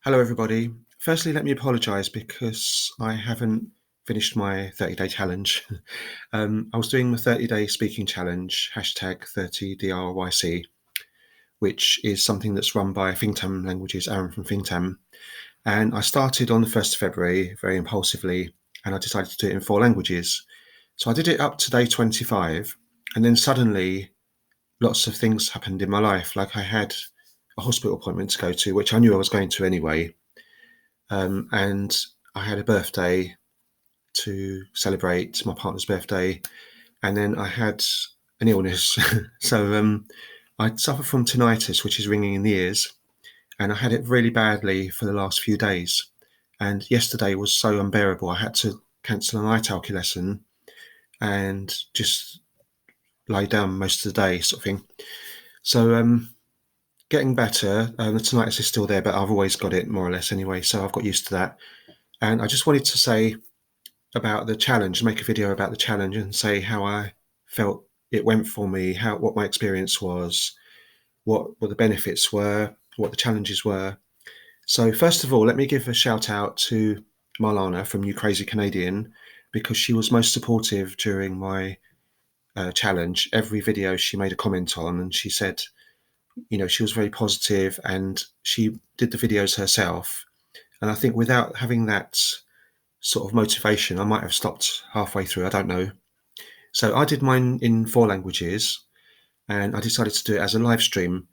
Hello, everybody. Firstly, let me apologise because I haven't finished my 30-day challenge. I was doing the 30-day speaking challenge, hashtag 30DRYC, which is something that's run by Fingtam Languages, Aaron from Fingtam. And I started on the 1st of February very impulsively, and I decided to do it in 4 languages. So I did it up to day 25, and then suddenly lots of things happened in my life. Like I had a hospital appointment to go to, which I knew I was going to anyway. And I had a birthday to celebrate, my partner's birthday, and then I had an illness. So I suffer from tinnitus, which is ringing in the ears, and I had it really badly for the last few days. And yesterday was so unbearable. I had to cancel an italki lesson and just lay down most of the day, sort of thing. So getting better. The tinnitus is still there, but I've always got it more or less anyway, so I've got used to that. And I just wanted to say about the challenge, make a video about the challenge and say how I felt it went for me, what my experience was, what the benefits were, what the challenges were. So first of all, let me give a shout out to Marlana from You Crazy Canadian, because she was most supportive during my challenge. Every video she made a comment on, and she said, she was very positive and she did the videos herself. And I think without having that sort of motivation, I might have stopped halfway through. I don't know. So I did mine in 4 languages, and I decided to do it as a live stream.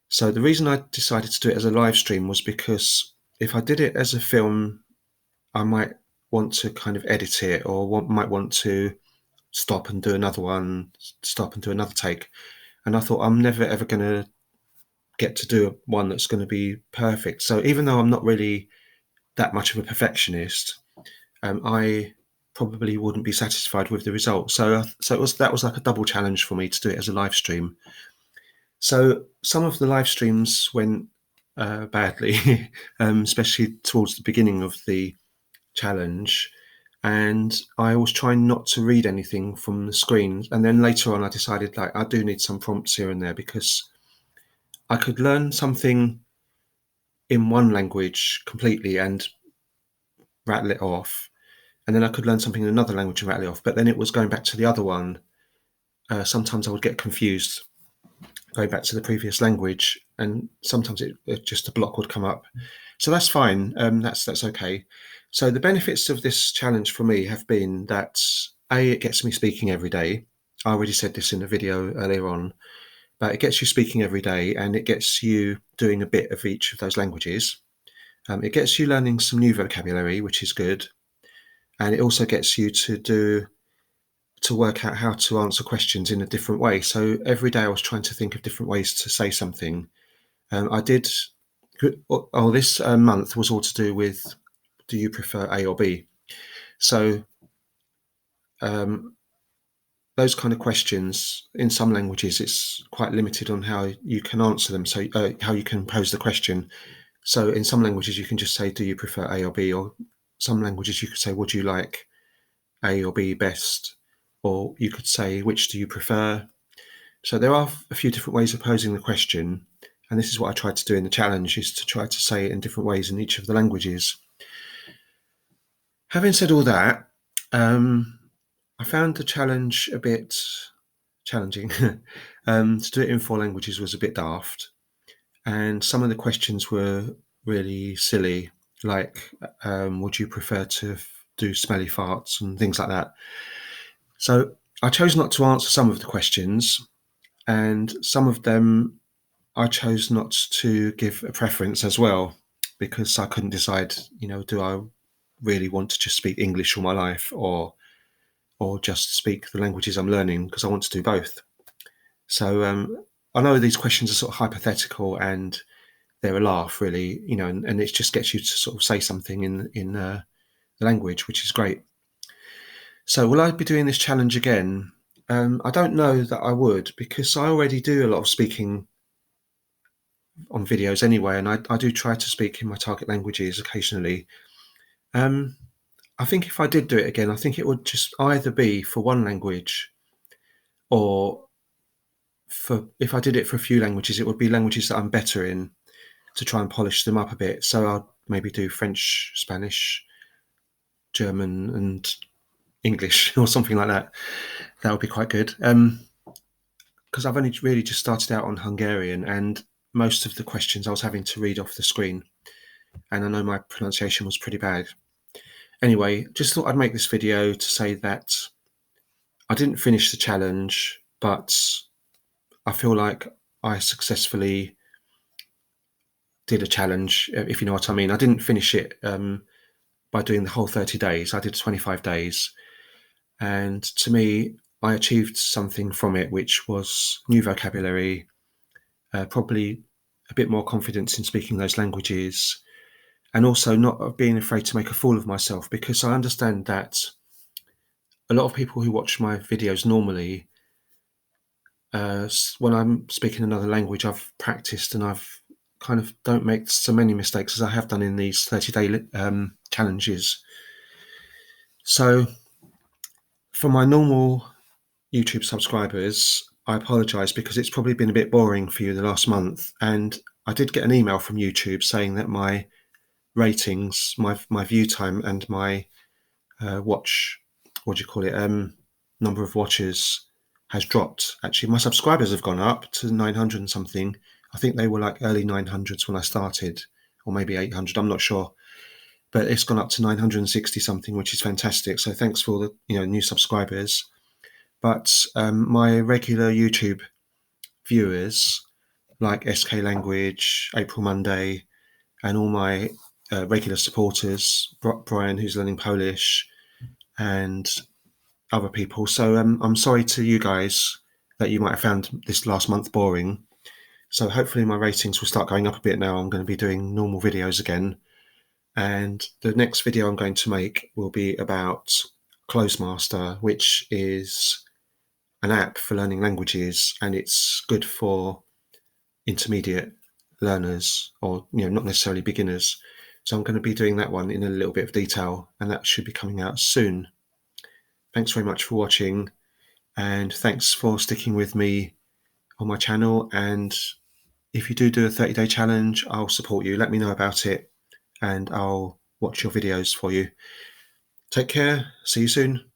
So the reason I decided to do it as a live stream was because if I did it as a film, I might want to kind of edit it, or might want to stop and do another one, stop and do another take. And I thought I'm never ever going to get to do one that's going to be perfect. So even though I'm not really that much of a perfectionist, I probably wouldn't be satisfied with the result. So that was like a double challenge for me to do it as a live stream. So some of the live streams went badly, especially towards the beginning of the challenge. And I was trying not to read anything from the screen. And then later on, I decided like I do need some prompts here and there, because I could learn something in one language completely and rattle it off, and then I could learn something in another language and rattle it off. But then it was going back to the other one. Sometimes I would get confused going back to the previous language, and sometimes it just a block would come up. So that's fine. That's okay. So the benefits of this challenge for me have been that it gets me speaking every day. I already said this in a video earlier on, but it gets you speaking every day, and it gets you doing a bit of each of those languages. It gets you learning some new vocabulary, which is good. And it also gets you to work out how to answer questions in a different way. So every day I was trying to think of different ways to say something. I did. This month was all to do with, do you prefer A or B? So those kind of questions in some languages, it's quite limited on how you can answer them. So how you can pose the question. So in some languages you can just say, do you prefer A or B? Or some languages you could say, would you like A or B best? Or you could say, which do you prefer? So there are a few different ways of posing the question, and this is what I tried to do in the challenge, is to try to say it in different ways in each of the languages. Having said all that, I found the challenge a bit challenging. To do it in 4 languages was a bit daft, and some of the questions were really silly, like would you prefer to do smelly farts and things like that. So I chose not to answer some of the questions, and some of them I chose not to give a preference as well, because I couldn't decide, do I really want to just speak English all my life, or just speak the languages I'm learning, because I want to do both. So I know these questions are sort of hypothetical and they're a laugh, really, and it just gets you to sort of say something in the language, which is great. So will I be doing this challenge again? I don't know that I would, because I already do a lot of speaking on videos anyway, and I do try to speak in my target languages occasionally. I think if I did do it again, I think it would just either be for one language, or if I did it for a few languages, it would be languages that I'm better in. to try and polish them up a bit. So I'll maybe do French, Spanish, German, and English or something like that. That would be quite good. Because I've only really just started out on Hungarian, and most of the questions I was having to read off the screen, and I know my pronunciation was pretty bad. Anyway, just thought I'd make this video to say that I didn't finish the challenge, but I feel like I successfully did a challenge, if you know what I mean. I didn't finish it by doing the whole 30 days. I did 25 days. And to me, I achieved something from it, which was new vocabulary, probably a bit more confidence in speaking those languages, and also not being afraid to make a fool of myself, because I understand that a lot of people who watch my videos normally, when I'm speaking another language, I've practiced and I've kind of don't make so many mistakes as I have done in these 30-day challenges. So for my normal YouTube subscribers, I apologize because it's probably been a bit boring for you the last month. And I did get an email from YouTube saying that my ratings, my view time, and my number of watches has dropped. Actually, my subscribers have gone up to 900 and something. I think they were like early 900s when I started, or maybe 800. I'm not sure, but it's gone up to 960 something, which is fantastic. So thanks for the new subscribers. But my regular YouTube viewers, like SK Language, April Monday, and all my regular supporters, Brian, who's learning Polish, and other people. So I'm sorry to you guys that you might have found this last month boring. So hopefully my ratings will start going up a bit now. I'm going to be doing normal videos again. And the next video I'm going to make will be about Closemaster, which is an app for learning languages, and it's good for intermediate learners, or not necessarily beginners. So I'm going to be doing that one in a little bit of detail, and that should be coming out soon. Thanks very much for watching, and thanks for sticking with me on my channel. And if you do a 30-day challenge, I'll support you. Let me know about it, and I'll watch your videos for you. Take care. See you soon.